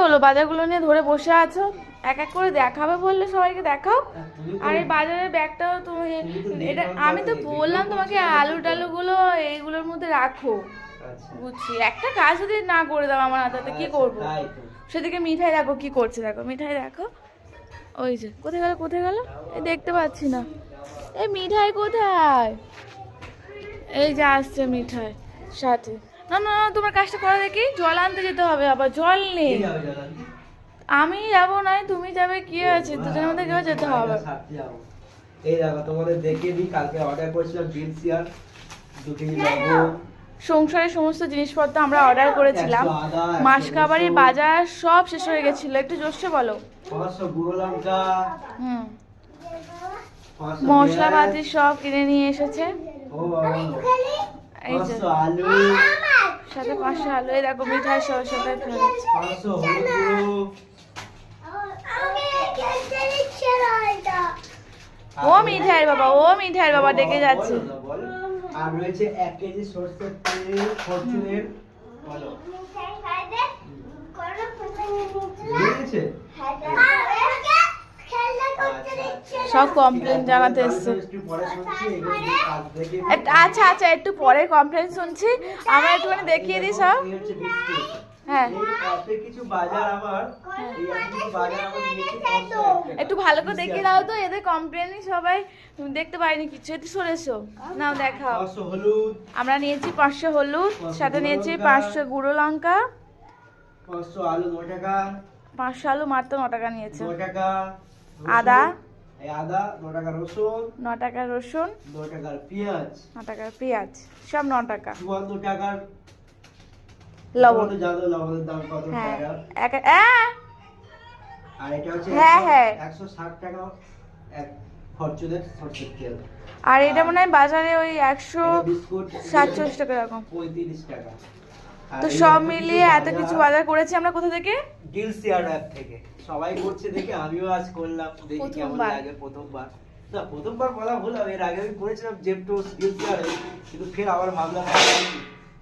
হলো বাজারগুলো নিয়ে ধরে বসে আছো? এক এক করে দেখাবে বললে সবাইকে দেখাও। আর এই বাজারের ব্যাগটাও তুমি, এটা আমি তো বললাম তোমাকে আলু টালুগুলো এইগুলোর মধ্যে রাখো। বুঝছি, একটা কাজ যদি না করে দাও আমার হাতে কি করবো? সেদিকে মিঠাই দেখো কি করছে, দেখো মিঠাই দেখো। ওই যে কোথায় গেল, কোথায় গেল? এই দেখতে পাচ্ছি না। এই মিঠাই কোথায়? এই যে আসছে মিঠাই সাথে। না না না, তোমার কাজটা করে দেখি। জল আনতে যেতে হবে, আবার জল নেই। আমি যাবো না, তুমি যাবে, কি আছে? দুজনের মধ্যে কেউ যেতে হবে। এই দেখো তোমাদের দেখিয়ে দিই, কালকে অর্ডার করেছিলাম বিল শেয়ার 2 কেজি লবণ, সংসারের সমস্ত জিনিসপত্র আমরা অর্ডার করেছিলাম। মাসকাবাড়ির বাজার সব শেষ হয়ে গেছিল। একটু জোরসে বলো। 500 গুঁড়ো লঙ্কা, মশলাপাতি সব কিনে নিয়ে এসেছে। এই যে 500 আলু, সাথে 500 আলু। এই দেখো মিঠাই সব সাথে খাচ্ছে। 500 হলুদ গুঁড়ো, ও মিঠাইয়ের বাবা, ও মিঠাইয়ের বাবা ডেকে যাচ্ছে। আর রয়েছে 1 কেজি সরষের তেল ফরচুনের। বলো দিয়েছে? সব কমপ্লেন জানাতে এসছে। আচ্ছা আচ্ছা, একটু পরে কমপ্লেন শুনছি। আমরা একটুখানি দেখিয়ে দিই সব। হ্যাঁ, একটু ভালো করে দেখিয়ে দাও তো, এদের কমপ্লেনই সবাই দেখতে পাইনি কিছু। একটু সরেছো নাও, দেখাও। আমরা নিয়েছি 500 হলুদ, সাথে নিয়েছি 500 গুঁড়ো লঙ্কা, 500 আলু 9 টাকা, 500 আলু মাত্র 9 টাকা নিয়েছে। 9 টাকা আদা, এই আদা 9 টাকা, রসুন 9 টাকার রসুন, 9 টাকার পেঁয়াজ, 9 টাকার পেঁয়াজ, সব 9 টাকা। 52 টাকার লবণ। তো জানো লবণের দাম কত টাকা? আর এটা হচ্ছে 160 টাকা এক ফরচুনের সরষের তেল। আর এটা মনে হয় বাজারে ওই 147 টাকা এরকম। 35 টাকা। তো সব মিলিয়ে এত কিছু বাজার করেছি আমরা কোথা থেকে? ডিল শেয়ার অ্যাপ থেকে। সবাই করছে দেখে আমিও আজ করলাম, দেখি কেমন লাগে। প্রথমবার না, প্রথমবার বলা ভুল হবে, এর আগে আমি করেছিলাম জেপটোস ডিল শেয়ারে, কিন্তু ফের আবার ভাবলাম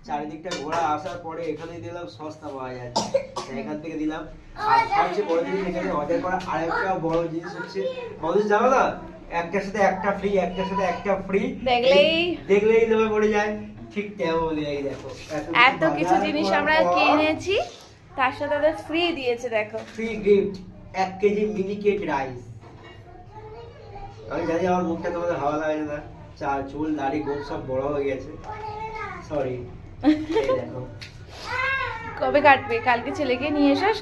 চারিদিকটা ঘোরা আসার পরে এখানেই দিলাম, সস্তা পাওয়া যাচ্ছে, এখান থেকে দিলাম। আর সবচেয়ে বড় জিনিস এখানে অর্ডার করা আরেকটা বড় জিনিস হচ্ছে, মানুষ জানো না, একটার সাথে একটা ফ্রি, একটার সাথে একটা ফ্রি, দেখলেই লোভে পড়ে যায়। ঠিক তেমনই এই দেখো এত কিছু জিনিস আমরা কিনেছি, তার সাথে তাদের ফ্রি দিয়েছে। দেখো free gift 1 KG Miniket rice. আমি জানি আমার মুখটা তোমাদের ভালো লাগে না, চুল দাড়ি গোপ সব বড় হয়ে গেছে, সরি। দেখো কবে কাটবে? কালকে ছেলেকে নিয়ে এসো।